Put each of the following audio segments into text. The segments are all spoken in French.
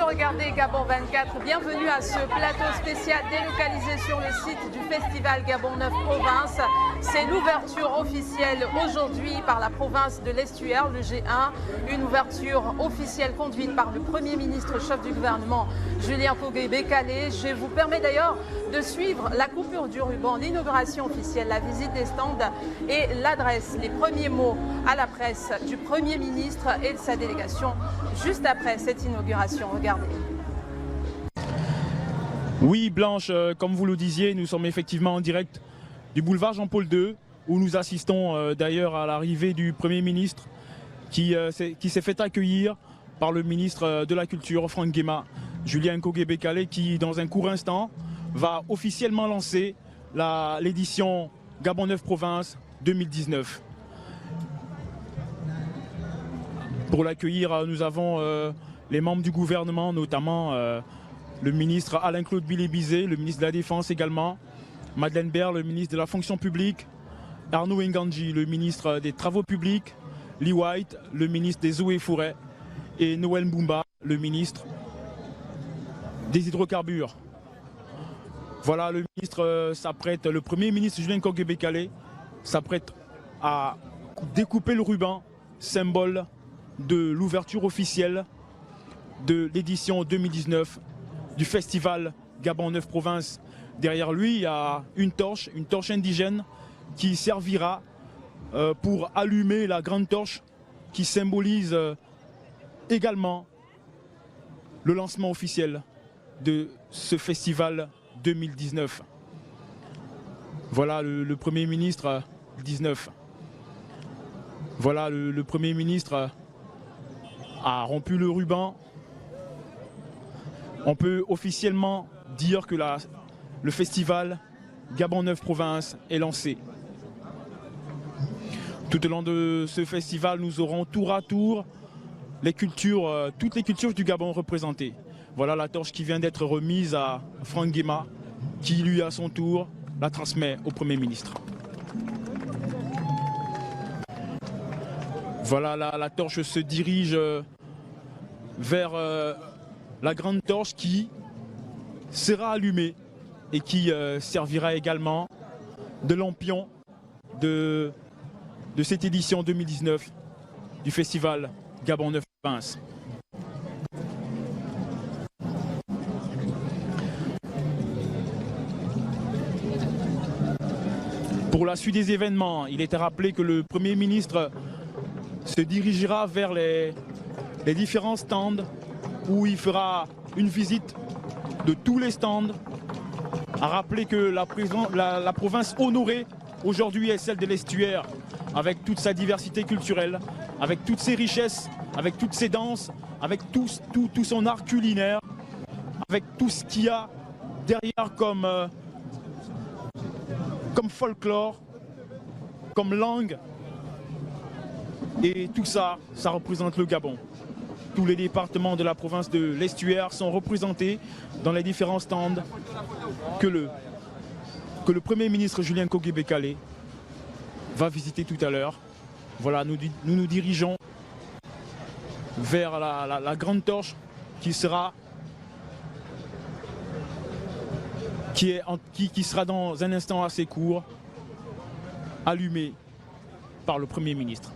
regardez Gabon 24, bienvenue à ce plateau spécial délocalisé sur le site du festival Gabon 9 Province. C'est l'ouverture officielle aujourd'hui par la province de l'Estuaire, le G1, une ouverture officielle conduite par le Premier ministre chef du gouvernement Julien Kogué-Bekale. Je vous permets d'ailleurs de suivre la coupure du ruban, l'inauguration officielle, la visite des stands et l'adresse, les premiers mots à la presse du Premier ministre et de sa délégation juste après cette inauguration. Regardez. Oui, Blanche, comme vous le disiez, nous sommes effectivement en direct du boulevard Jean-Paul II, où nous assistons d'ailleurs à l'arrivée du Premier ministre qui s'est fait accueillir par le ministre de la Culture, Franck Guéma, Julien Kogué-Bekale, qui dans un court instant va officiellement lancer l'édition Gabon 9 Province 2019. Pour l'accueillir, nous avons les membres du gouvernement, notamment le ministre Alain-Claude Billy-Bizet, le ministre de la Défense également, Madeleine Baird, le ministre de la Fonction publique, Arnaud Ngandji, le ministre des Travaux publics, Lee White, le ministre des Eaux et Forêts, et Noël Mboumba, le ministre des Hydrocarbures. Voilà, le ministre s'apprête, le Premier ministre Julien Kogué-Bekale s'apprête à découper le ruban, symbole de l'ouverture officielle de l'édition 2019 du festival Gabon 9 Provinces. Derrière lui, il y a une torche indigène qui servira pour allumer la grande torche qui symbolise également le lancement officiel de ce festival 2019. Voilà le Premier ministre 19. Voilà le Premier ministre a rompu le ruban. On peut officiellement dire que le festival Gabon 9 Provinces est lancé. Tout au long de ce festival, nous aurons tour à tour toutes les cultures du Gabon représentées. Voilà la torche qui vient d'être remise à Franck Guéma, qui lui à son tour la transmet au Premier ministre. Voilà, la torche se dirige vers la grande torche qui sera allumée et qui servira également de lampion de cette édition 2019 du festival Gabon 9 Provinces. Pour la suite des événements, il était rappelé que le Premier ministre se dirigera vers les différents stands où il fera une visite de tous les stands, à rappeler que la province honorée aujourd'hui est celle de l'Estuaire, avec toute sa diversité culturelle, avec toutes ses richesses, avec toutes ses danses, avec tout son art culinaire, avec tout ce qu'il y a derrière comme folklore, comme langue. Et tout ça, ça représente le Gabon. Tous les départements de la province de l'Estuaire sont représentés dans les différents stands que le Premier ministre Julien Kogué-Bekale va visiter tout à l'heure. Voilà, nous nous dirigeons vers la grande torche qui sera dans un instant assez court allumée par le Premier ministre.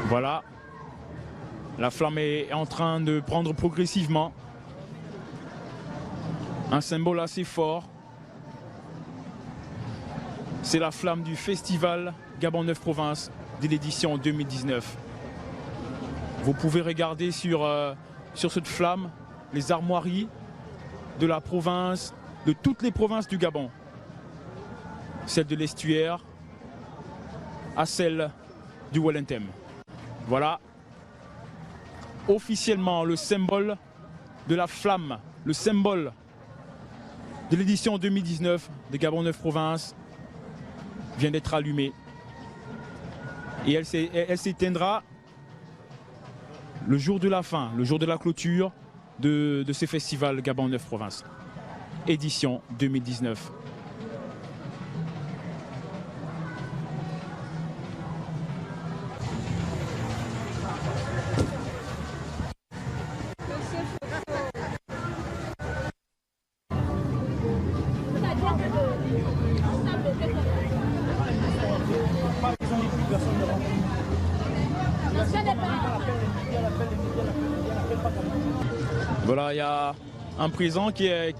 Voilà, la flamme est en train de prendre progressivement un symbole assez fort. C'est la flamme du festival Gabon 9 Provinces de l'édition 2019. Vous pouvez regarder sur cette flamme les armoiries de la province, de toutes les provinces du Gabon. Celle de l'Estuaire à celle du Wallentem. Voilà, officiellement le symbole de la flamme, le symbole de l'édition 2019 de Gabon 9 Provinces vient d'être allumé. Et elle s'éteindra le jour de la fin, le jour de la clôture de ce festival Gabon 9 Provinces, édition 2019. Voilà, il y a un présent qui est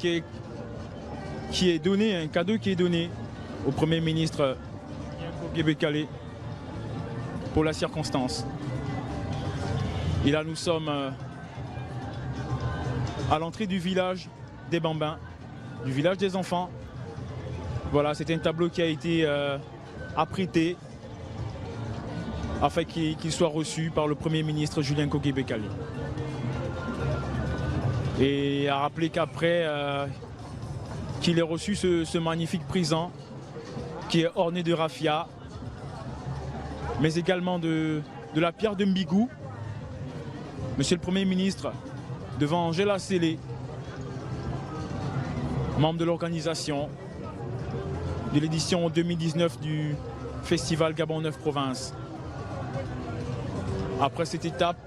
donné, un cadeau qui est donné au Premier ministre Gébé-Kalé pour la circonstance. Et là, nous sommes à l'entrée du village des Bambins, du village des enfants. Voilà, c'est un tableau qui a été apprêté afin qu'il soit reçu par le Premier ministre Julien Gébé-Kalé. Et à rappeler qu'après qu'il ait reçu ce magnifique présent qui est orné de raffia, mais également de la pierre de Mbigou, Monsieur le Premier ministre, devant Angela Sélé, membre de l'organisation de l'édition 2019 du Festival Gabon 9 Provinces. Après cette étape,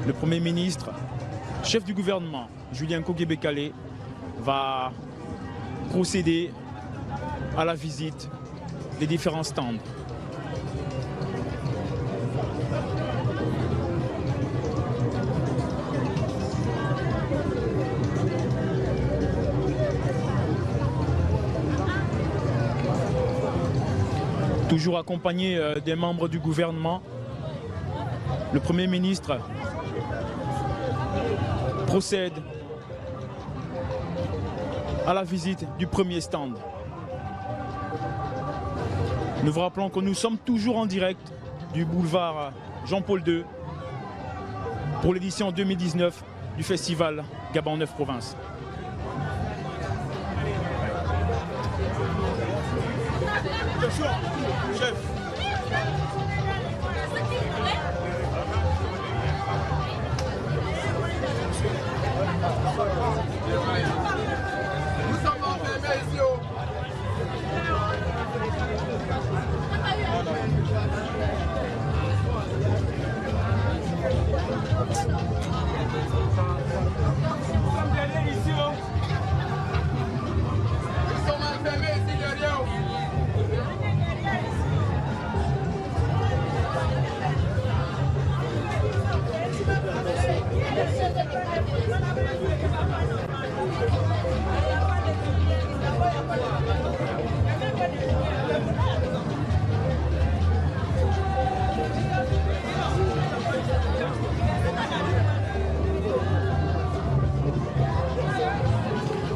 le Premier ministre, chef du gouvernement, Julien Gébé-Kalé, va procéder à la visite des différents stands. Toujours accompagné des membres du gouvernement, le Premier ministre procède à la visite du premier stand. Nous vous rappelons que nous sommes toujours en direct du boulevard Jean-Paul II pour l'édition 2019 du Festival Gabon 9 Provinces. Chef. Nous sommes enfermés ici.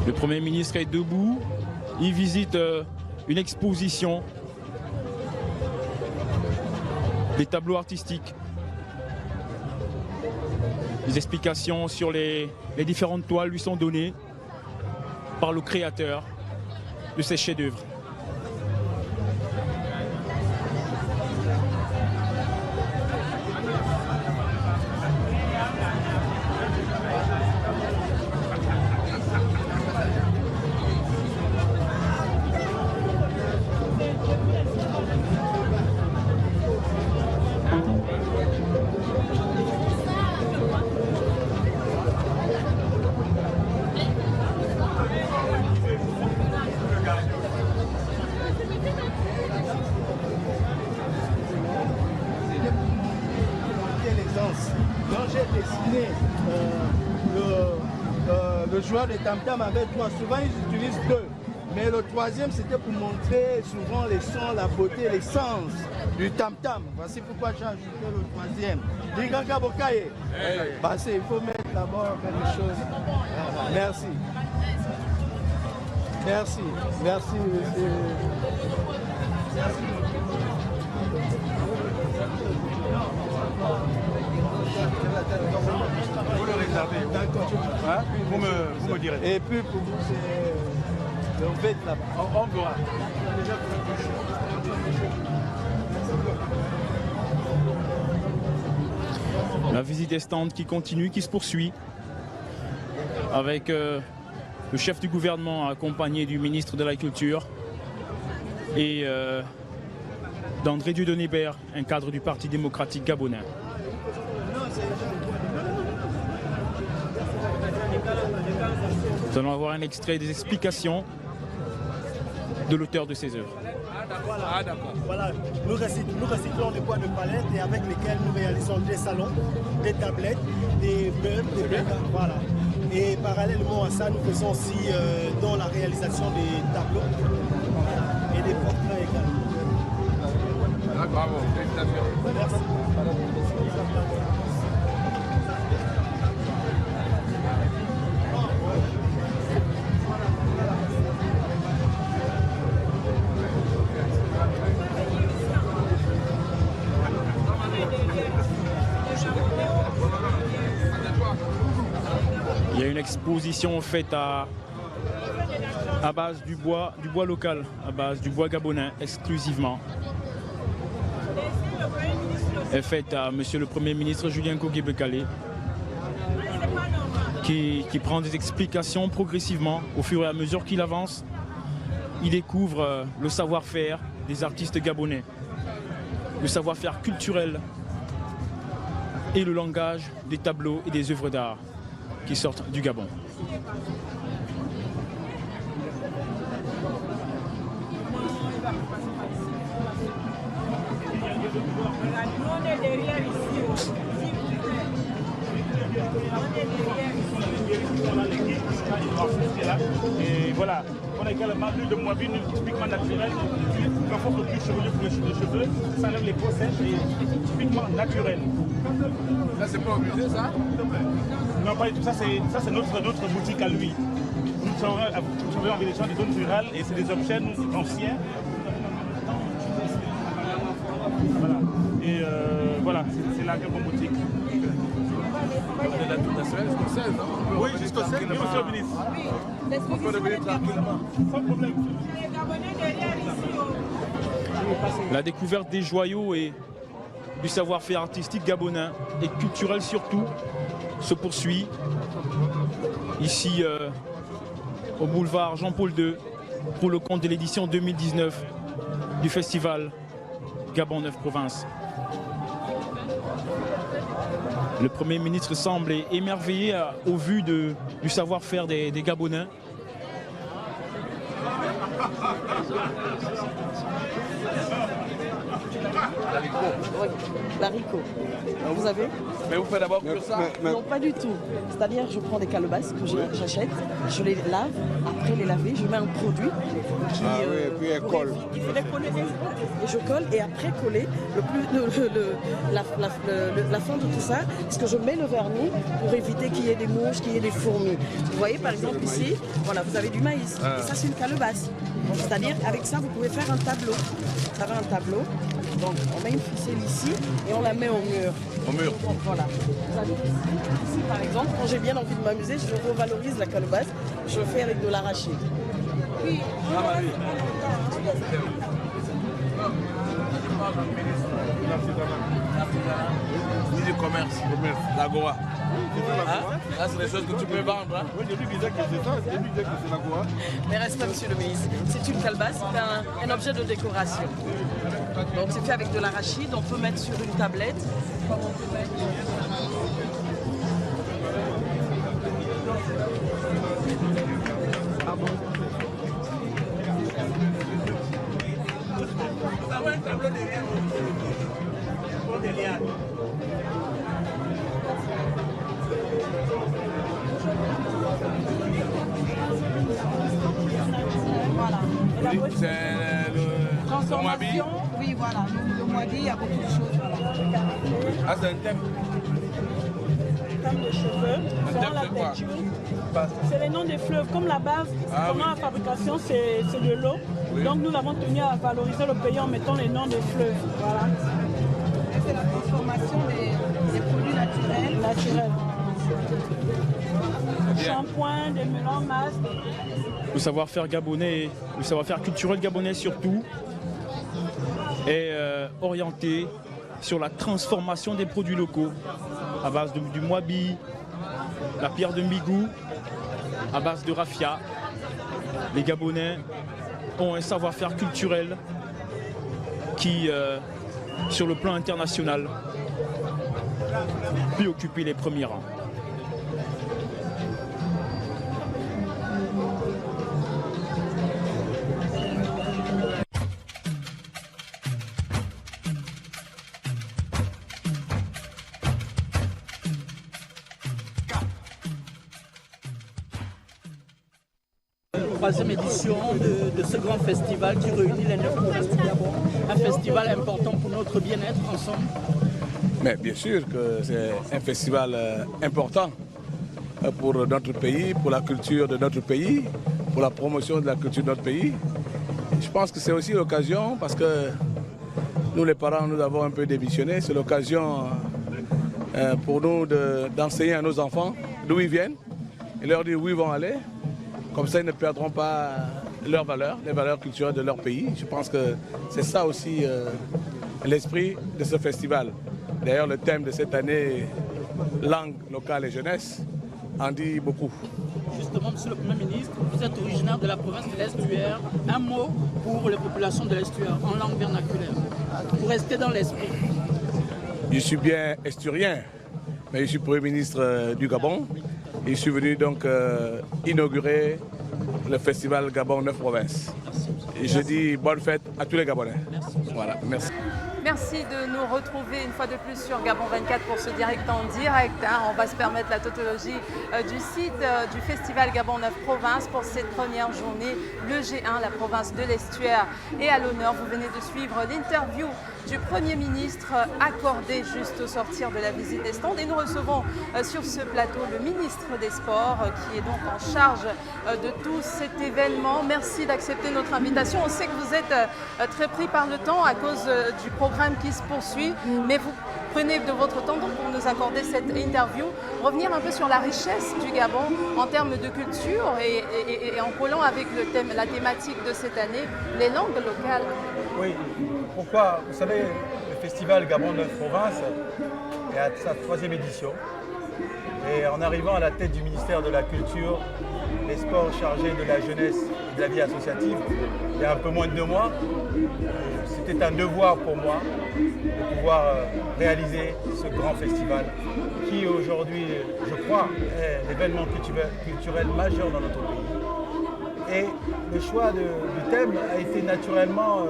Le Premier ministre est debout, il visite une exposition des tableaux artistiques, des explications sur les différentes toiles lui sont données par le créateur de ces chefs-d'œuvre. Le joueur de tam-tam avec toi, souvent ils utilisent deux. Mais le troisième, c'était pour montrer souvent les sons, la beauté, l'essence du tam-tam. Voici pourquoi j'ai ajouté le troisième. Diganga Bokaye. Il faut mettre d'abord quelque chose. Merci. Merci. Merci, monsieur. Merci. Vous le réservez. D'accord. Hein? Vous me direz. Et puis pour vous, c'est le bête là-bas. On verra. La visite des stands qui continue, qui se poursuit avec le chef du gouvernement accompagné du ministre de la Culture et d'André Dieudonné-Bert, un cadre du Parti démocratique gabonais. Nous allons avoir un extrait des explications de l'auteur de ces œuvres. Voilà. Nous recyclons des bois de palette et avec lesquels nous réalisons des salons, des tablettes, des meubles, des meubles, voilà. Et parallèlement à ça, nous faisons aussi dans la réalisation des tableaux et des portraits également. Bravo, félicitations. Merci. Il y a une exposition faite à base du bois local, à base du bois gabonais exclusivement. Elle est faite à Monsieur le Premier ministre Julien Kogué-Bekale qui prend des explications progressivement au fur et à mesure qu'il avance. Il découvre le savoir-faire des artistes gabonais, le savoir-faire culturel et le langage des tableaux et des œuvres d'art qui sortent du Gabon. Et voilà, on a également l'huile de moabine, typiquement naturelle. Quand on fait plus chevelu pour les cheveux, ça enlève les peaux sèches et typiquement naturel. Là, c'est pas au musée, ça? Non, pas du tout. Ça, c'est notre boutique à lui. Nous travaillons avec des gens des zones rurales et c'est des objets anciens. Voilà. Et voilà, c'est la grande boutique. De la toute nationale jusqu'au 16, non? Oui, jusqu'au 16, oui, monsieur le ministre. On peut revenir tranquillement. Sans problème. La découverte des joyaux et du savoir-faire artistique gabonais et culturel surtout se poursuit ici au boulevard Jean-Paul II pour le compte de l'édition 2019 du festival Gabon 9 Provinces. Le Premier ministre semble émerveillé au vu du savoir-faire des Gabonais. L'haricot. Vous avez? Mais vous faites d'abord que ça? Non, pas du tout. C'est-à-dire, je prends des calebasses que j'achète, je les lave, après les laver, je mets un produit qui... puis elle colle. Il faut les coller, et je colle, et après coller, la fin de tout ça, parce que je mets le vernis pour éviter qu'il y ait des mouches, qu'il y ait des fourmis. Vous voyez, par exemple, ici, voilà, vous avez du maïs, et ça, c'est une calebasse. C'est-à-dire, avec ça, vous pouvez faire un tableau. Vous avez un tableau. Donc on met une ficelle ici et on la met au mur. Au mur. Donc, voilà. Vous avez ici par exemple, quand j'ai bien envie de m'amuser, je revalorise la calebasse, je le fais avec de l'arraché. Oui. Ni du commerce, l'agora. Là, c'est des choses que tu peux vendre. Hein? Oui, début disait que c'est ça, début disait que c'est la quoi. Mais respect, monsieur le ministre, c'est une calebasse, c'est un objet de décoration. Donc c'est fait avec de l'arachide, on peut mettre sur une tablette, comme on peut mettre... Ah bon? Un tableau derrière. Pour des lianes. Voilà. C'est le moabi. Oui, voilà. Le moabi, il y a beaucoup de choses. Voilà. Ah, c'est un thème. De cheveux, selon la texture. C'est les noms des fleuves. Comme la base, pendant la fabrication, c'est de l'eau. Oui. Donc nous avons tenu à valoriser le pays en mettant les noms des fleuves. Voilà. C'est la transformation des produits naturels. Shampoing, des melons, masques. Le savoir-faire gabonais, le savoir-faire culturel gabonais surtout, est orienté sur la transformation des produits locaux à base du moabi, la pierre de mbigou, à base de raffia. Les Gabonais ont un savoir-faire culturel qui, sur le plan international, peut occuper les premiers rangs. troisième édition de ce grand festival qui réunit les 9 provinces du Gabon. Un festival important pour notre bien-être ensemble. Mais bien sûr que c'est un festival important pour notre pays, pour la culture de notre pays, pour la promotion de la culture de notre pays. Je pense que c'est aussi l'occasion, parce que nous les parents, nous avons un peu démissionné, c'est l'occasion pour nous d'enseigner à nos enfants d'où ils viennent et leur dire où ils vont aller. Comme ça, ils ne perdront pas leurs valeurs, les valeurs culturelles de leur pays. Je pense que c'est ça aussi l'esprit de ce festival. D'ailleurs, le thème de cette année, langue locale et jeunesse, en dit beaucoup. Justement, Monsieur le Premier ministre, vous êtes originaire de la province de l'Estuaire. Un mot pour les populations de l'Estuaire en langue vernaculaire, pour rester dans l'esprit. Je suis bien esturien, mais je suis Premier ministre du Gabon. Et je suis venu donc inaugurer le festival Gabon 9 provinces. Et je dis bonne fête à tous les Gabonais. Merci. Voilà, merci. Merci de nous retrouver une fois de plus sur Gabon 24 pour ce direct en direct. On va se permettre la tautologie du site du festival Gabon 9 provinces pour cette première journée, le G1, la province de l'Estuaire. Et à l'honneur, vous venez de suivre l'interview du Premier ministre accordé juste au sortir de la visite des stands. Et nous recevons sur ce plateau le ministre des Sports qui est donc en charge de tout cet événement. Merci d'accepter notre invitation. On sait que vous êtes très pris par le temps à cause du programme qui se poursuit, mais vous prenez de votre temps donc pour nous accorder cette interview, revenir un peu sur la richesse du Gabon en termes de culture et en collant avec le thème, la thématique de cette année, les langues locales. Oui, pourquoi? Vous savez, le festival Gabon 9 provinces est à sa 3e édition. Et en arrivant à la tête du ministère de la Culture, les sports chargés de la jeunesse et de la vie associative, il y a un peu moins de 2 mois, c'était un devoir pour moi de pouvoir réaliser ce grand festival qui aujourd'hui, je crois, est l'événement culturel majeur dans notre pays. Et le choix du thème a été naturellement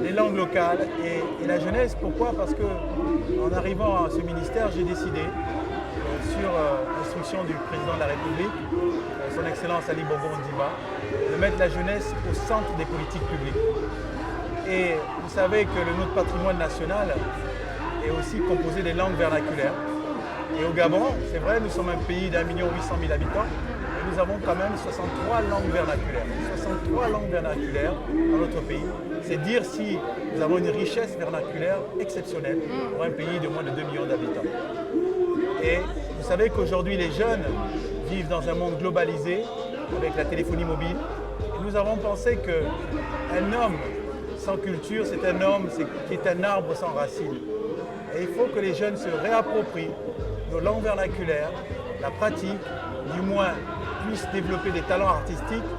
les langues locales et la jeunesse. Pourquoi? Parce qu'en arrivant à ce ministère, j'ai décidé, sur instruction du président de la République, son Excellence Ali Bongo Ondimba, de mettre la jeunesse au centre des politiques publiques. Et vous savez que notre patrimoine national est aussi composé des langues vernaculaires. Et au Gabon, c'est vrai, nous sommes un pays d'1 800 000 habitants, mais nous avons quand même 63 langues vernaculaires. 63 langues vernaculaires dans notre pays. C'est dire si nous avons une richesse vernaculaire exceptionnelle pour un pays de moins de 2 millions d'habitants. Et vous savez qu'aujourd'hui, les jeunes vivent dans un monde globalisé avec la téléphonie mobile. Et nous avons pensé qu'un homme sans culture, c'est un homme qui est un arbre sans racines. Et il faut que les jeunes se réapproprient nos langues vernaculaires, la pratique, du moins puissent développer des talents artistiques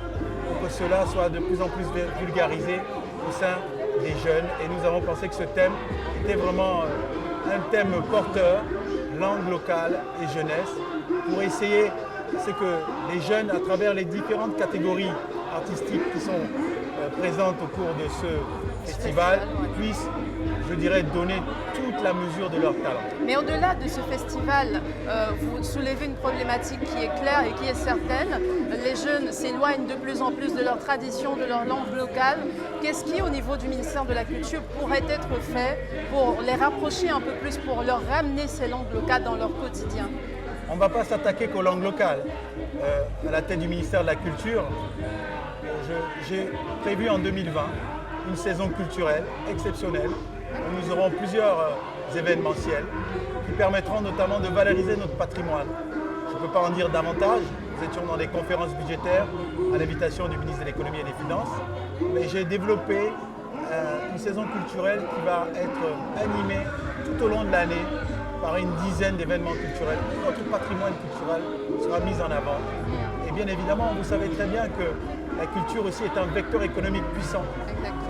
pour que cela soit de plus en plus vulgarisé au sein des jeunes. Et nous avons pensé que ce thème était vraiment un thème porteur, langue locale et jeunesse, pour essayer, c'est que les jeunes, à travers les différentes catégories artistiques qui sont présentes au cours de ce festival, puissent, je dirais, donner toute la mesure de leur talent. Mais au-delà de ce festival, vous soulevez une problématique qui est claire et qui est certaine. Les jeunes s'éloignent de plus en plus de leur tradition, de leur langue locale. Qu'est-ce qui, au niveau du ministère de la Culture, pourrait être fait pour les rapprocher un peu plus, pour leur ramener ces langues locales dans leur quotidien? On ne va pas s'attaquer qu'aux langues locales. À la tête du ministère de la Culture, j'ai prévu en 2020 une saison culturelle exceptionnelle où nous aurons plusieurs événementiels qui permettront notamment de valoriser notre patrimoine. Je ne peux pas en dire davantage, nous étions dans des conférences budgétaires à l'invitation du ministre de l'économie et des finances, mais j'ai développé une saison culturelle qui va être animée tout au long de l'année par une dizaine d'événements culturels. Notre patrimoine culturel sera mis en avant. Et bien évidemment, vous savez très bien que la culture aussi est un vecteur économique puissant.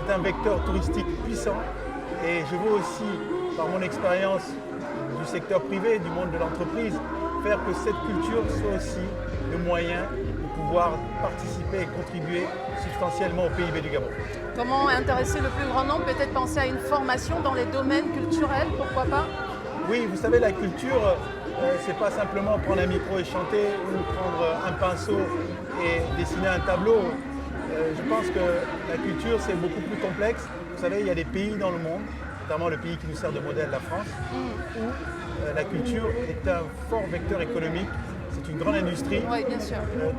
C'est un vecteur touristique puissant. Et je veux aussi, par mon expérience du secteur privé, du monde de l'entreprise, faire que cette culture soit aussi le moyen de pouvoir participer et contribuer substantiellement au PIB du Gabon. Comment intéresser le plus grand nombre? Peut-être penser à une formation dans les domaines culturels, pourquoi pas? Oui, vous savez, la culture, c'est pas simplement prendre un micro et chanter ou prendre un pinceau et dessiner un tableau. Je pense que la culture, c'est beaucoup plus complexe. Vous savez, il y a des pays dans le monde, notamment le pays qui nous sert de modèle, la France, où la culture est un fort vecteur économique. C'est une grande industrie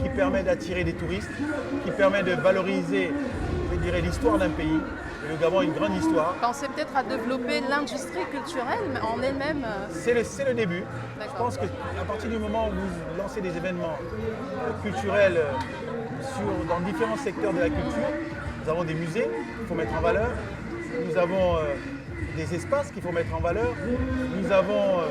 qui permet d'attirer des touristes, qui permet de valoriser, je dirais, l'histoire d'un pays. Et le Gabon a une grande histoire. Pensez peut-être à développer l'industrie culturelle en elle-même. C'est le début. Je pense qu'à partir du moment où vous lancez des événements culturels dans différents secteurs de la culture, nous avons des musées qu'il faut mettre en valeur, nous avons des espaces qu'il faut mettre en valeur, nous avons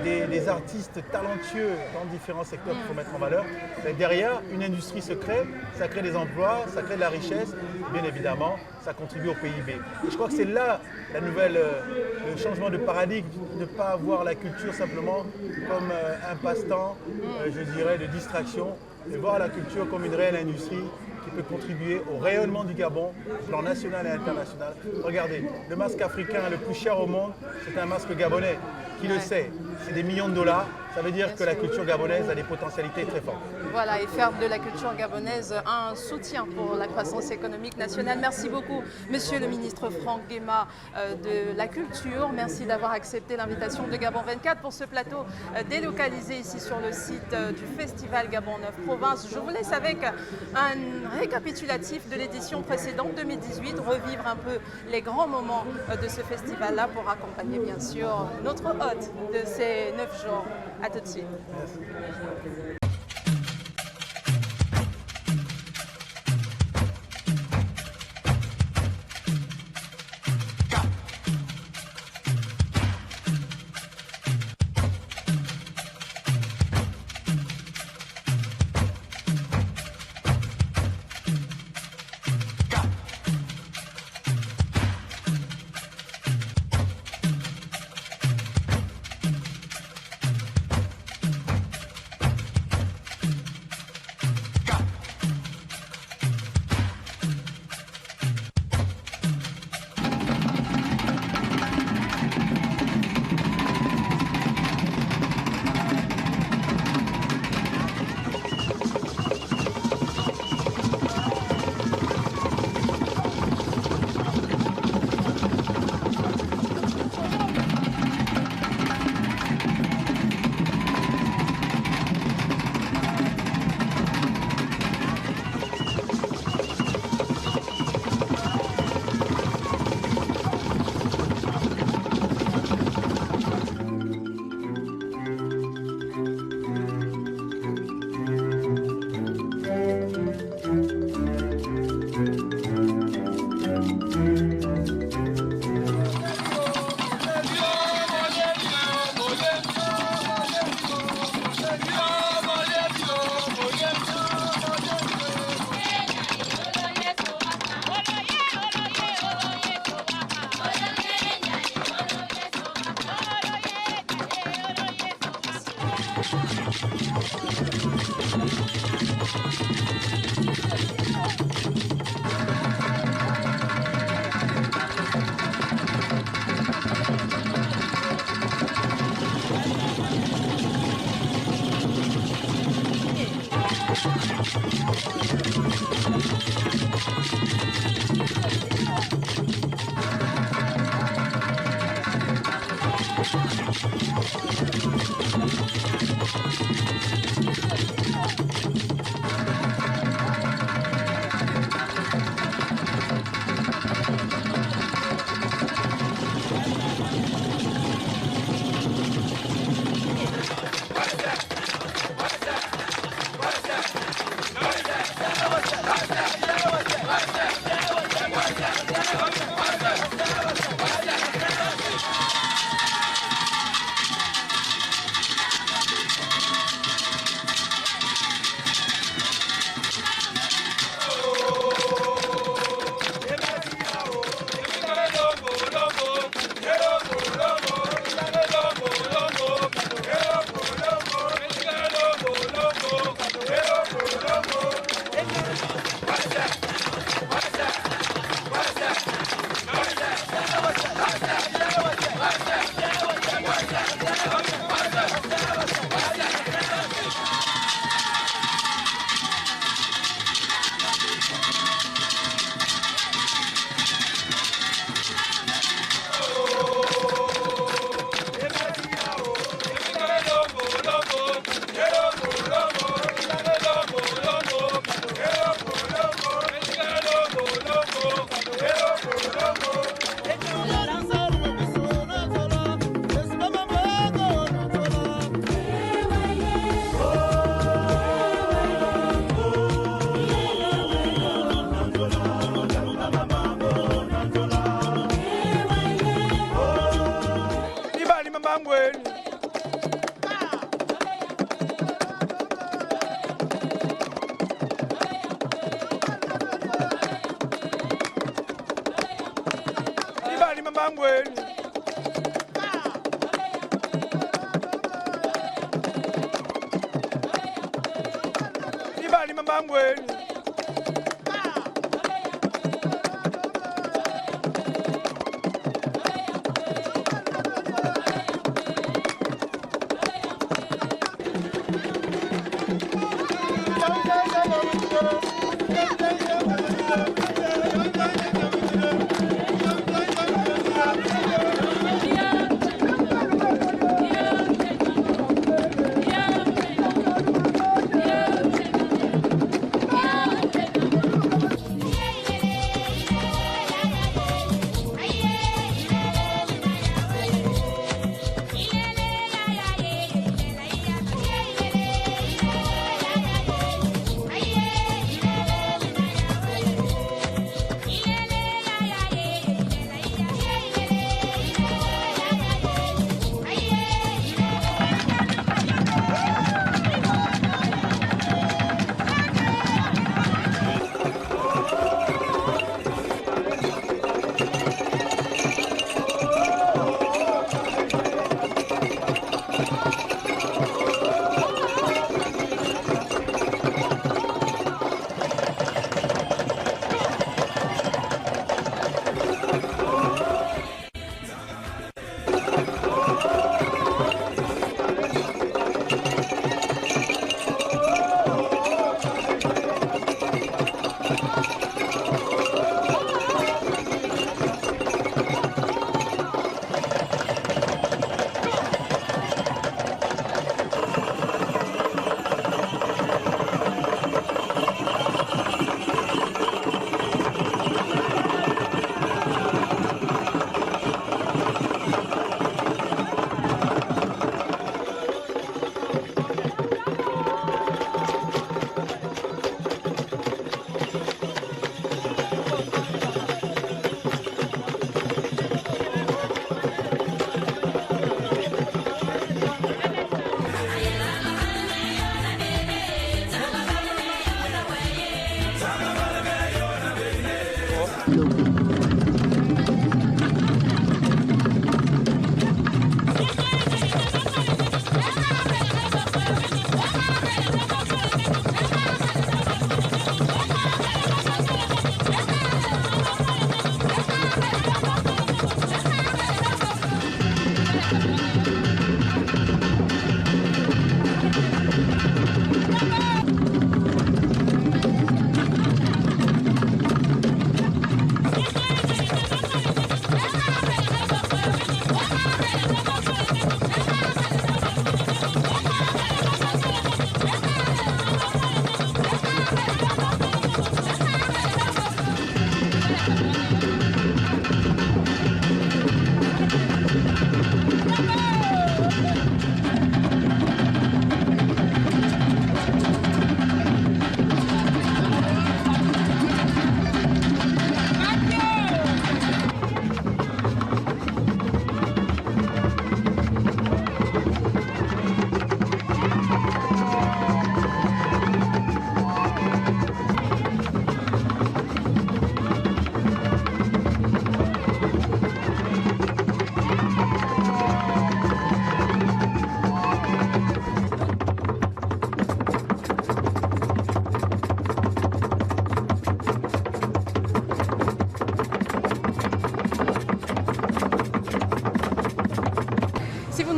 des artistes talentueux dans différents secteurs qu'il faut mettre en valeur. Mais derrière, une industrie se crée, ça crée des emplois, ça crée de la richesse, et bien évidemment, ça contribue au PIB. Et je crois que c'est là le changement de paradigme, ne pas voir la culture simplement comme un passe-temps, je dirais, de distraction, mais voir la culture comme une réelle industrie qui peut contribuer au rayonnement du Gabon, au plan national et international. Regardez, le masque africain le plus cher au monde, c'est un masque gabonais. Qui le sait? C'est des millions de dollars. Ça veut dire que la culture gabonaise a des potentialités très fortes. Voilà, et faire de la culture gabonaise un soutien pour la croissance économique nationale. Merci beaucoup, Monsieur le ministre Franck Guéma de la Culture. Merci d'avoir accepté l'invitation de Gabon 24 pour ce plateau délocalisé ici sur le site du Festival Gabon 9 Province. Je vous laisse avec un récapitulatif de l'édition précédente 2018, revivre un peu les grands moments de ce festival-là pour accompagner bien sûr notre hôte de ces 9 jours. À tout de suite. Merci.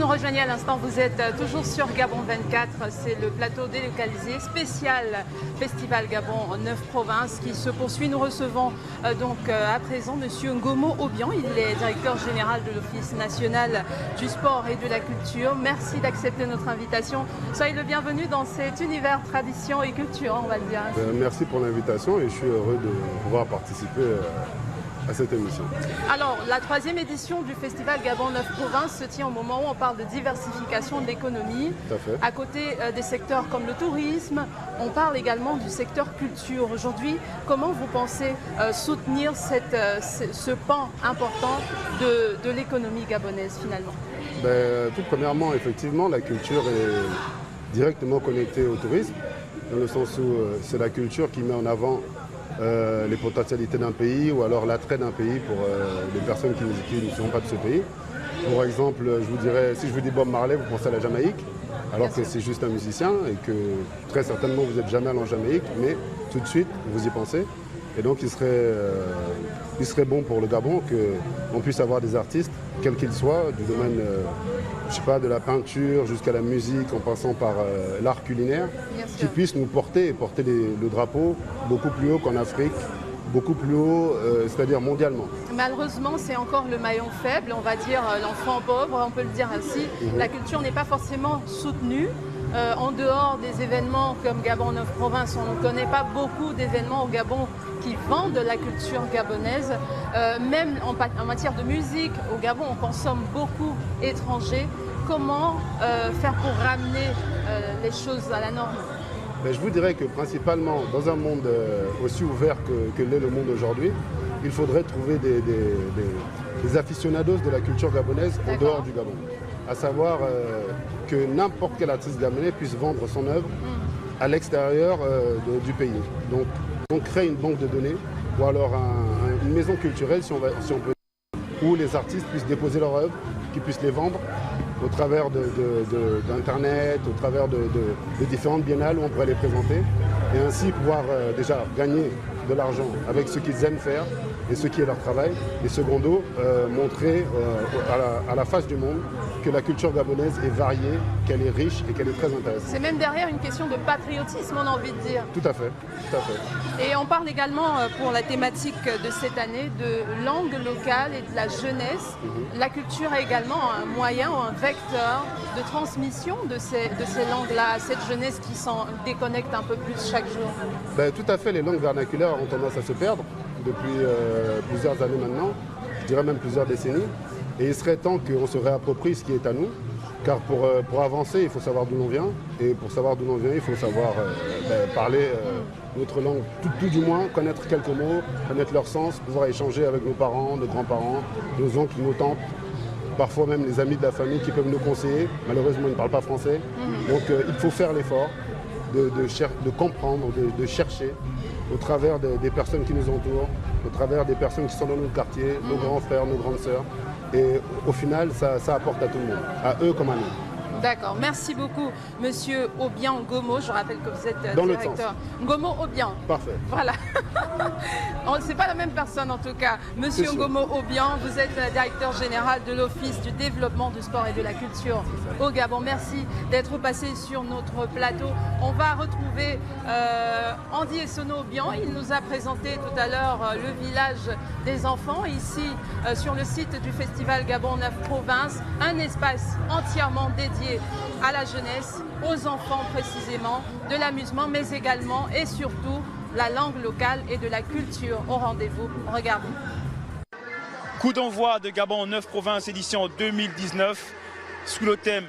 nous rejoignez à l'instant, vous êtes toujours sur Gabon 24, c'est le plateau délocalisé spécial Festival Gabon 9 provinces qui se poursuit. Nous recevons donc à présent Monsieur Ngomo Obian, il est directeur général de l'Office national du sport et de la culture. Merci d'accepter notre invitation. Soyez le bienvenu dans cet univers tradition et culture, on va le dire. Merci pour l'invitation et je suis heureux de pouvoir participer à cette émission. Alors, la 3e édition du Festival Gabon 9 provinces se tient au moment où on parle de diversification de l'économie. Tout à fait. À côté des secteurs comme le tourisme, on parle également du secteur culture. Aujourd'hui, comment vous pensez soutenir ce pan important de l'économie gabonaise finalement? Tout premièrement, effectivement, la culture est directement connectée au tourisme, dans le sens où c'est la culture qui met en avant les potentialités d'un pays ou alors l'attrait d'un pays pour les personnes qui ne sont pas de ce pays. Par exemple, je vous dirais, si je vous dis Bob Marley, vous pensez à la Jamaïque, alors que c'est juste un musicien et que très certainement vous n'êtes jamais allé en Jamaïque, mais tout de suite vous y pensez. Et donc il serait bon pour le Gabon qu'on puisse avoir des artistes, quels qu'ils soient, du domaine je sais pas, de la peinture jusqu'à la musique, en passant par l'art culinaire, qui puissent nous porter le drapeau beaucoup plus haut qu'en Afrique, beaucoup plus haut, c'est-à-dire mondialement. Malheureusement, c'est encore le maillon faible, on va dire l'enfant pauvre, on peut le dire ainsi. La culture n'est pas forcément soutenue. En dehors des événements comme Gabon 9 Provinces, on ne connaît pas beaucoup d'événements au Gabon qui vendent la culture gabonaise. Même en matière de musique, au Gabon, on consomme beaucoup étranger. Comment faire pour ramener les choses à la norme? Je vous dirais que principalement, dans un monde aussi ouvert que l'est le monde aujourd'hui, il faudrait trouver des aficionados de la culture gabonaise en dehors du Gabon. À savoir que n'importe quel artiste gabonais puisse vendre son œuvre à l'extérieur du pays. Donc on crée une banque de données ou alors une maison culturelle, si on peut, où les artistes puissent déposer leurs œuvres, qu'ils puissent les vendre au travers d'Internet, au travers de différentes biennales où on pourrait les présenter et ainsi pouvoir déjà gagner de l'argent avec ce qu'ils aiment faire et ce qui est leur travail, et secondo, montrer à la face du monde que la culture gabonaise est variée, qu'elle est riche et qu'elle est très intéressante. C'est même derrière une question de patriotisme, on a envie de dire. Tout à fait, tout à fait. Et on parle également pour la thématique de cette année de langue locale et de la jeunesse. La culture est également un moyen ou un vecteur de transmission de ces langues-là à cette jeunesse qui s'en déconnecte un peu plus chaque jour. Tout à fait, les langues vernaculaires ont tendance à se perdre depuis plusieurs années maintenant, je dirais même plusieurs décennies. Et il serait temps qu'on se réapproprie ce qui est à nous, car pour avancer, il faut savoir d'où l'on vient. Et pour savoir d'où l'on vient, il faut savoir parler notre langue, tout du moins, connaître quelques mots, connaître leur sens, pouvoir échanger avec nos parents, nos grands-parents, nos oncles, nos tantes, parfois même les amis de la famille qui peuvent nous conseiller. Malheureusement, ils ne parlent pas français. Donc il faut faire l'effort de comprendre, de chercher au travers des personnes qui nous entourent, au travers des personnes qui sont dans notre quartier, nos grands frères, nos grandes sœurs. Et au final, ça apporte à tout le monde, à eux comme à nous. D'accord, merci beaucoup, Monsieur Obian Ngomo. Je rappelle que vous êtes directeur. Ngomo Obian. Parfait. Voilà. C'est pas la même personne en tout cas. Monsieur Ngomo Obian, vous êtes directeur général de l'Office du développement du sport et de la culture au Gabon. Merci d'être passé sur notre plateau. On va retrouver Andy Essono Obian. Il nous a présenté tout à l'heure le village des enfants ici sur le site du Festival Gabon 9 Provinces. Un espace entièrement dédié à la jeunesse, aux enfants précisément, de l'amusement, mais également et surtout la langue locale et de la culture au rendez-vous. Regardez. Coup d'envoi de Gabon 9 Provinces édition 2019 sous le thème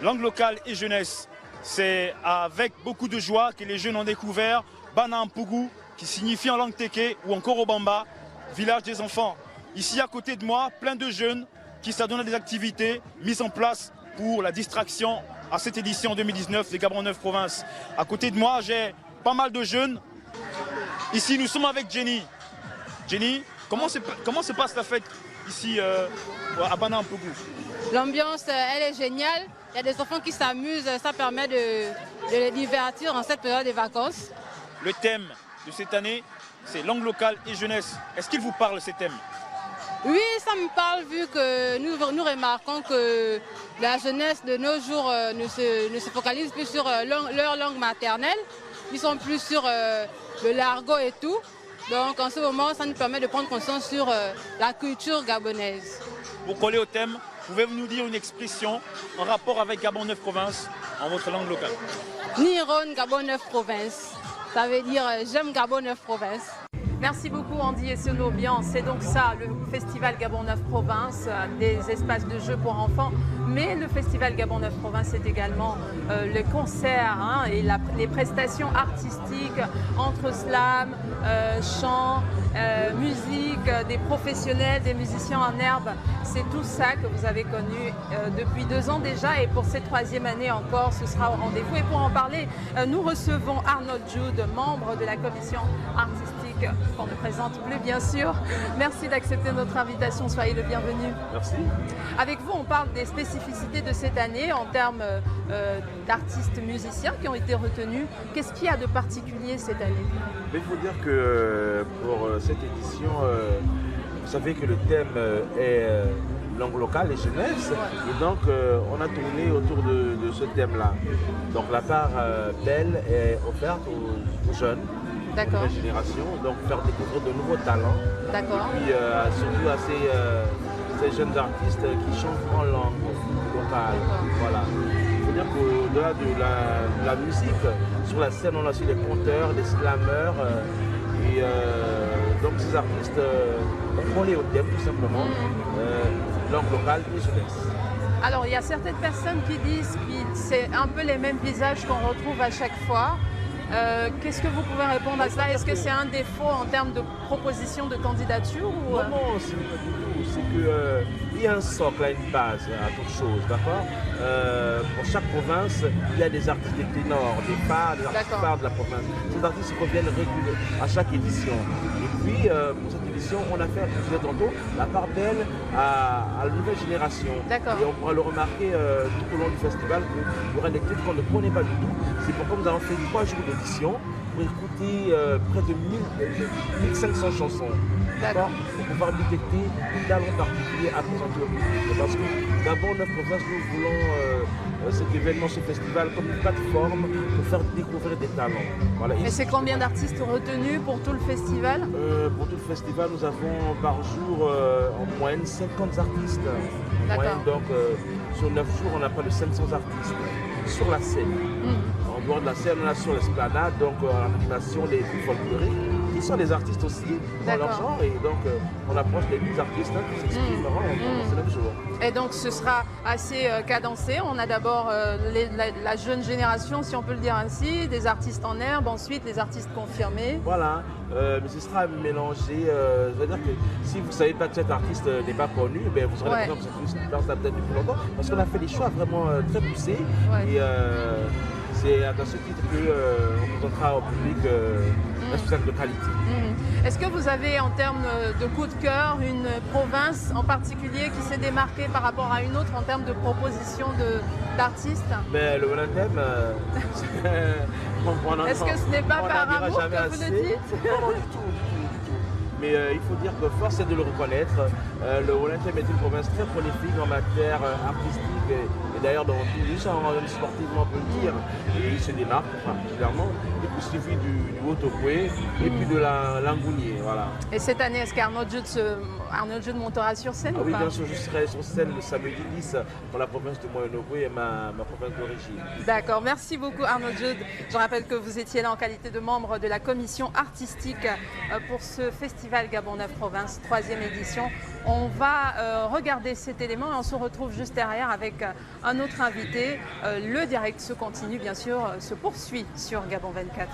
langue locale et jeunesse. C'est avec beaucoup de joie que les jeunes ont découvert Bana Mpugu, qui signifie en langue téké, ou encore Obamba, village des enfants. Ici à côté de moi, plein de jeunes qui s'adonnent à des activités mises en place pour la distraction à cette édition 2019 des Gabon 9 Provinces. À côté de moi, j'ai pas mal de jeunes. Ici, nous sommes avec Jenny. Jenny, comment se passe la fête ici à Bana Mpugu? L'ambiance, elle est géniale. Il y a des enfants qui s'amusent. Ça permet de les divertir en cette période des vacances. Le thème de cette année, c'est langue locale et jeunesse. Est-ce qu'il vous parle, ces thèmes? Oui, ça me parle vu que nous remarquons que la jeunesse de nos jours ne se focalise plus sur leur langue maternelle. Ils sont plus sur le l'argot et tout. Donc en ce moment, ça nous permet de prendre conscience sur la culture gabonaise. Pour coller au thème, pouvez-vous nous dire une expression en rapport avec Gabon 9 Provinces en votre langue locale? Niron Gabon 9 Provinces. Ça veut dire j'aime Gabon 9 Provinces. Merci beaucoup Andy et Sonobian. C'est donc ça, le Festival Gabon 9 Province, des espaces de jeux pour enfants. Mais le Festival Gabon 9 Province, c'est également les concerts et les prestations artistiques entre slam, chant, musique, des professionnels, des musiciens en herbe. C'est tout ça que vous avez connu depuis 2 ans déjà et pour cette 3e année encore, ce sera au rendez-vous. Et pour en parler, nous recevons Arnold Jude, membre de la commission artistique qu'on ne présente plus bien sûr. Merci d'accepter notre invitation, soyez le bienvenu. Merci. Avec vous, on parle des spécificités de cette année en termes d'artistes musiciens qui ont été retenus. Qu'est-ce qu'il y a de particulier cette année? Il faut dire que pour cette édition, vous savez que le thème est langue locale et jeunesse, et donc on a tourné autour de ce thème-là. Donc la part belle est offerte aux jeunes, de la génération, donc faire découvrir de nouveaux talents. D'accord. Et puis surtout à ces jeunes artistes qui chantent en langue locale. Voilà. Il faut dire qu'au-delà de la musique, sur la scène on a aussi des conteurs, des slameurs. Et donc ces artistes ont les au thème tout simplement, langue locale et jeunesse. Alors il y a certaines personnes qui disent que c'est un peu les mêmes visages qu'on retrouve à chaque fois. Qu'est-ce que vous pouvez répondre à cela? Est-ce que c'est un défaut en termes de proposition de candidature ou... Non, c'est pas du tout. C'est qu'il y a un socle, une base à toute chose, d'accord? Pour chaque province, il y a des artistes des ténors, des artistes phares de la province. Ces artistes reviennent régulièrement à chaque édition. Et puis, pour cette édition, on a fait, je disais tantôt, la part belle à la nouvelle génération. Et on pourra le remarquer tout au long du festival qu'il y aura des titres qu'on ne connaît pas du tout. C'est pourquoi nous avons fait 3 jours d'édition pour écouter près de 1500 chansons. D'accord, pour pouvoir détecter des talents particuliers à présenter au public. Parce que Gabon 9 Provinces, nous voulons cet événement, ce festival, comme une plateforme pour faire découvrir des talents. Voilà. Et c'est combien d'artistes retenus pour tout le festival? Pour tout le festival, nous avons par jour en moyenne 50 artistes. En moyenne, donc sur 9 jours, on n'a pas de 500 artistes sur la scène. En dehors de la scène, on a sur l'esplanade, donc en animation, des groupes folkloriques. Ils sont des artistes aussi dans leur genre et donc on approche des artistes qui s'expriment dans ce même jour. Et donc ce sera assez cadencé. On a d'abord la jeune génération, si on peut le dire ainsi, des artistes en herbe, ensuite les artistes confirmés. Voilà, mais ce sera mélangé. Je veux dire que si vous ne savez pas que cet artiste n'est pas connu, ben vous aurez l'impression que c'est peut-être depuis longtemps parce qu'on a fait des choix vraiment très poussés. Et c'est à ce titre qu'on présentera au public un spectacle de qualité. Est-ce que vous avez, en termes de coup de cœur, une province en particulier qui s'est démarquée par rapport à une autre en termes de proposition d'artistes? Le Wallantème, est-ce que ce n'est pas par amour que vous le dites? Non, du tout. Mais il faut dire que force est de le reconnaître. Le Wallantème est une province très prolifique en matière artistique et d'ailleurs dans tous les genres, sportivement on peut le dire. Et il se démarque particulièrement. Et puis suivi du Haut-Okoué et puis de la Langounier. Voilà. Et cette année, est-ce qu'Arnaud Jude montera sur scène ou pas? Oui, bien sûr, je serai sur scène le samedi 10 pour la province de Moyen-Okoué et ma province d'origine. D'accord, merci beaucoup Arnaud Jude. Je rappelle que vous étiez là en qualité de membre de la commission artistique pour ce festival Gabon 9 Provinces, 3e édition. On va regarder cet élément et on se retrouve juste derrière avec un autre invité. Le direct se continue, bien sûr, se poursuit sur Gabon 24.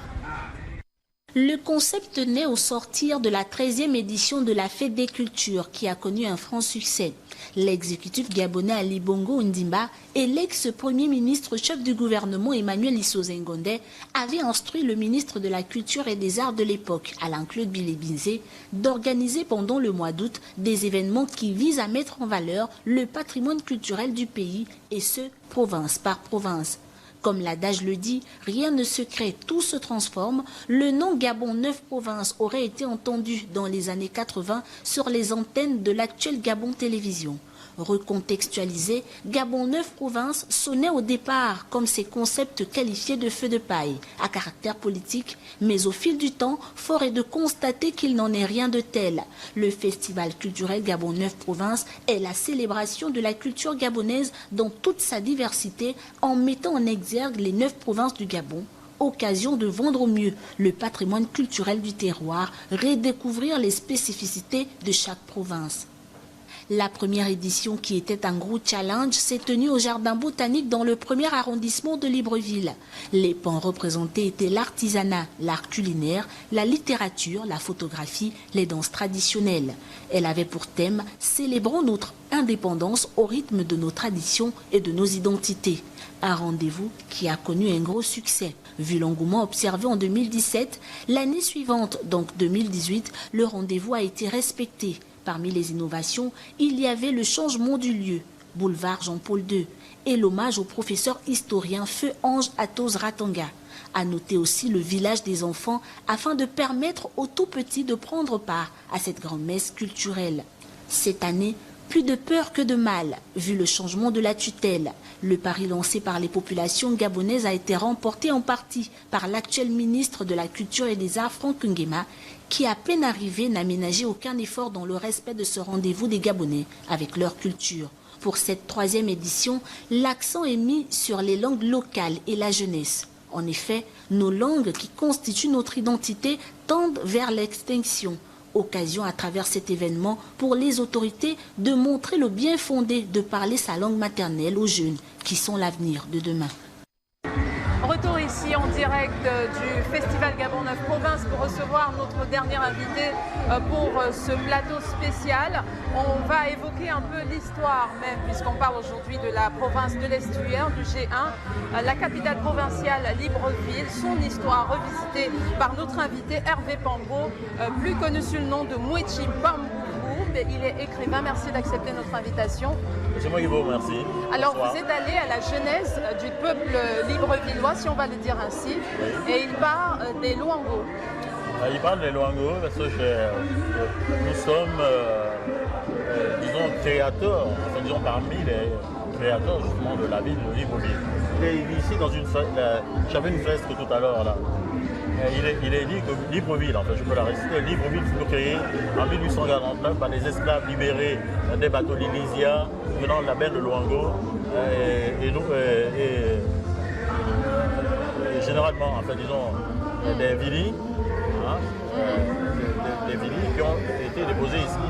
Le concept naît au sortir de la 13e édition de la Fête des Cultures qui a connu un franc succès. L'exécutif gabonais Ali Bongo Ondimba et l'ex-premier ministre chef du gouvernement Emmanuel Isoze Ngonde avaient instruit le ministre de la Culture et des Arts de l'époque, Alain-Claude Bilebinze, d'organiser pendant le mois d'août des événements qui visent à mettre en valeur le patrimoine culturel du pays et ce, province par province. Comme l'adage le dit, rien ne se crée, tout se transforme. Le nom Gabon 9 Provinces aurait été entendu dans les années 80 sur les antennes de l'actuelle Gabon Télévision. Recontextualisé, Gabon 9 Provinces sonnait au départ comme ces concepts qualifiés de feu de paille, à caractère politique, mais au fil du temps, fort est de constater qu'il n'en est rien de tel. Le festival culturel Gabon 9 Provinces est la célébration de la culture gabonaise dans toute sa diversité en mettant en exergue les 9 provinces du Gabon, occasion de vendre au mieux le patrimoine culturel du terroir, redécouvrir les spécificités de chaque province. La première édition, qui était un gros challenge, s'est tenue au Jardin botanique dans le 1er arrondissement de Libreville. Les pans représentés étaient l'artisanat, l'art culinaire, la littérature, la photographie, les danses traditionnelles. Elle avait pour thème « Célébrons notre indépendance au rythme de nos traditions et de nos identités ». Un rendez-vous qui a connu un gros succès. Vu l'engouement observé en 2017, l'année suivante, donc 2018, le rendez-vous a été respecté. Parmi les innovations, il y avait le changement du lieu, boulevard Jean-Paul II, et l'hommage au professeur historien Feu Ange Atos Ratanga. À noter aussi le village des enfants afin de permettre aux tout-petits de prendre part à cette grande messe culturelle. Cette année, plus de peur que de mal, vu le changement de la tutelle. Le pari lancé par les populations gabonaises a été remporté en partie par l'actuel ministre de la Culture et des Arts, Franck Nguema, qui, à peine arrivé, n'a ménagé aucun effort dans le respect de ce rendez-vous des Gabonais avec leur culture. Pour cette 3e édition, l'accent est mis sur les langues locales et la jeunesse. En effet, nos langues qui constituent notre identité tendent vers l'extinction. Occasion à travers cet événement pour les autorités de montrer le bien fondé de parler sa langue maternelle aux jeunes qui sont l'avenir de demain. Retour ici en direct du Festival Gabon 9 Provinces pour recevoir notre dernier invité pour ce plateau spécial. On va évoquer un peu l'histoire même, puisqu'on parle aujourd'hui de la province de l'Estuaire, du G1, la capitale provinciale Libreville, son histoire revisitée par notre invité Hervé Pambo, plus connu sous le nom de Mouechi Pambou. Il est écrivain. Merci d'accepter notre invitation. C'est moi qui vous remercie. Alors, bonsoir. vous êtes allé à la genèse du peuple librevillois, si on va le dire ainsi, oui. Et il parle des Luango. Il parle des Luango parce que nous sommes, disons, créateurs, enfin, disons, parmi les créateurs justement de la ville de Libreville. Il est ici dans une j'avais une fresque tout à l'heure là. Il est dit que Libreville, en fait, je peux la réciter, Libreville fut créée en 1849 par les esclaves libérés des bateaux Lilysia venant de la baie de Luango et généralement, en fait, disons, des villis, hein, des villis qui ont été déposés ici.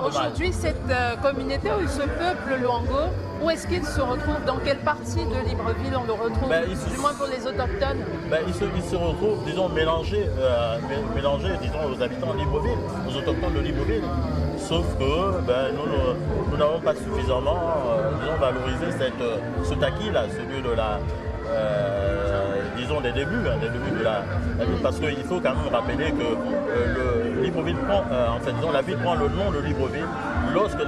Aujourd'hui, cette communauté ou ce peuple Luango, où est-ce qu'il se retrouve? Dans quelle partie de Libreville on le retrouve? Du moins pour les autochtones. Il se retrouve, disons, mélangé, disons, aux habitants de Libreville, aux autochtones de Libreville. Sauf que nous n'avons pas suffisamment, disons, valorisé cet acquis-là, celui de la... disons des débuts de la parce qu'il faut quand même rappeler que le Libreville prend, en fait, disons, la ville prend le nom de Libreville lorsque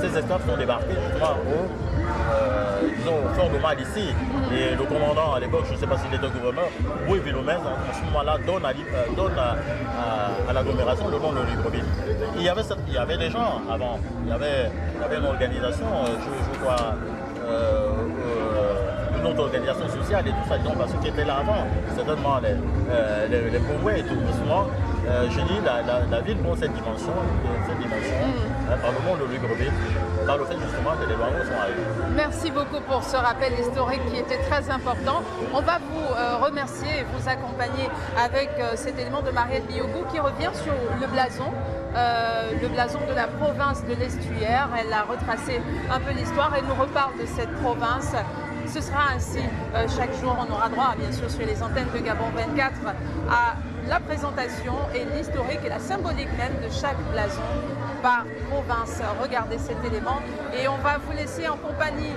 ces esclaves sont débarqués justement au fort de Mal ici. Et le commandant à l'époque, je ne sais pas s'il était gouverneur, Louis Villomèze, en ce moment-là, donne à l'agglomération le nom de Libreville. Il y avait des gens avant, il y avait une organisation, je crois, une autre organisation sociale et tout ça, disons, parce que qui était là avant, certainement les Bourgois et tout. Souvent, je dis, la ville prend cette dimension par le nom de Libreville, par le fait justement que les Luango sont arrivés. Merci beaucoup pour ce rappel historique qui était très important. On va vous remercier et vous accompagner avec cet élément de Marielle Biogou qui revient sur le blason de la province de l'Estuaire. Elle a retracé un peu l'histoire et nous reparle de cette province. Ce sera ainsi chaque jour, on aura droit bien sûr sur les antennes de Gabon 24 à la présentation et l'historique et la symbolique même de chaque blason par province. Regardez cet élément et on va vous laisser en compagnie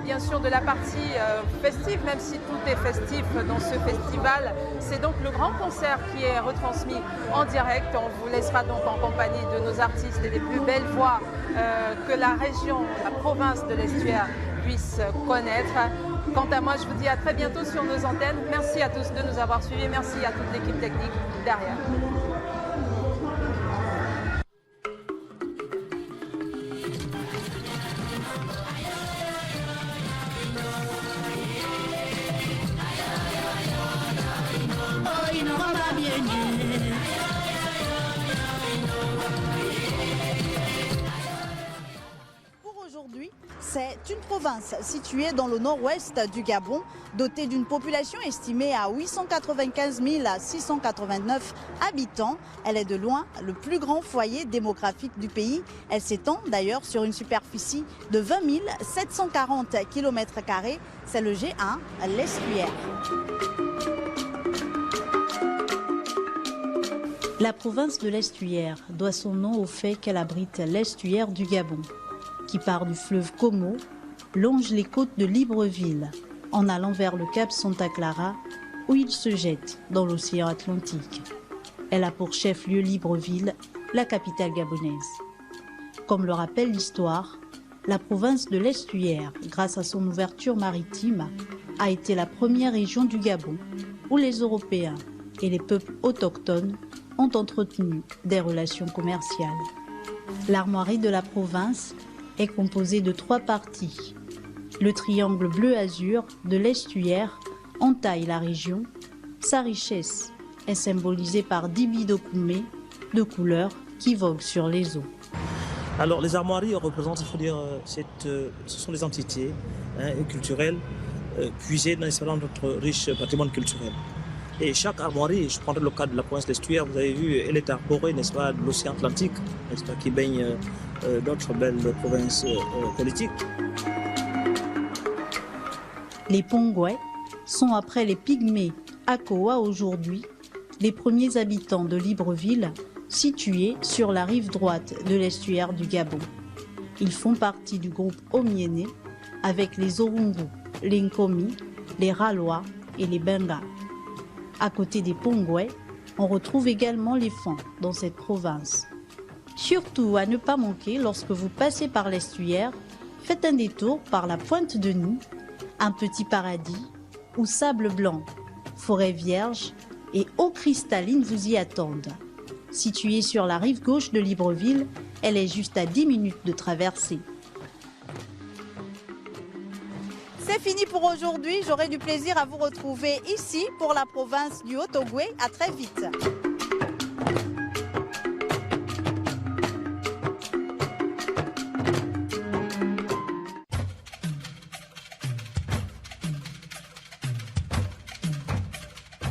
bien sûr de la partie festive, même si tout est festif dans ce festival. C'est donc le grand concert qui est retransmis en direct. On vous laissera donc en compagnie de nos artistes et des plus belles voix que la région, la province de l'Estuaire puisse connaître. Quant à moi, je vous dis à très bientôt sur nos antennes. Merci à tous de nous avoir suivis. Merci à toute l'équipe technique derrière. C'est une province située dans le nord-ouest du Gabon, dotée d'une population estimée à 895 689 habitants. Elle est de loin le plus grand foyer démographique du pays. Elle s'étend d'ailleurs sur une superficie de 20 740 km². C'est le G1, l'estuaire. La province de l'estuaire doit son nom au fait qu'elle abrite l'estuaire du Gabon, qui part du fleuve Como, longe les côtes de Libreville, en allant vers le cap Santa Clara, où il se jette dans l'océan Atlantique. Elle a pour chef-lieu Libreville, la capitale gabonaise. Comme le rappelle l'histoire, la province de l'estuaire, grâce à son ouverture maritime, a été la première région du Gabon où les Européens et les peuples autochtones ont entretenu des relations commerciales. L'armoirie de la province est composée de 3 parties. Le triangle bleu-azur de l'estuaire entaille la région. Sa richesse est symbolisée par 10 bidokoumés de couleurs qui voguent sur les eaux. Alors les armoiries représentent, il faut dire, ce sont des entités culturelles puisées dans notre riche patrimoine culturel. Et chaque armoirie, je prendrai le cas de la province de l'estuaire, vous avez vu, elle est arborée, n'est-ce pas, de l'océan Atlantique, n'est-ce pas, qui baigne d'autres belles provinces politiques. Les Pongwais sont, après les Pygmées Akoa aujourd'hui, les premiers habitants de Libreville, situés sur la rive droite de l'estuaire du Gabon. Ils font partie du groupe Omiéné avec les Orungu, les Nkomi, les Ralois et les Benga. À côté des Pongwais, on retrouve également les Fans dans cette province. Surtout à ne pas manquer lorsque vous passez par l'estuaire, faites un détour par la Pointe de Nid, un petit paradis où sable blanc, forêt vierge et eau cristalline vous y attendent. Située sur la rive gauche de Libreville, elle est juste à 10 minutes de traversée. C'est fini pour aujourd'hui. J'aurai du plaisir à vous retrouver ici pour la province du Haut-Ogooué. À très vite.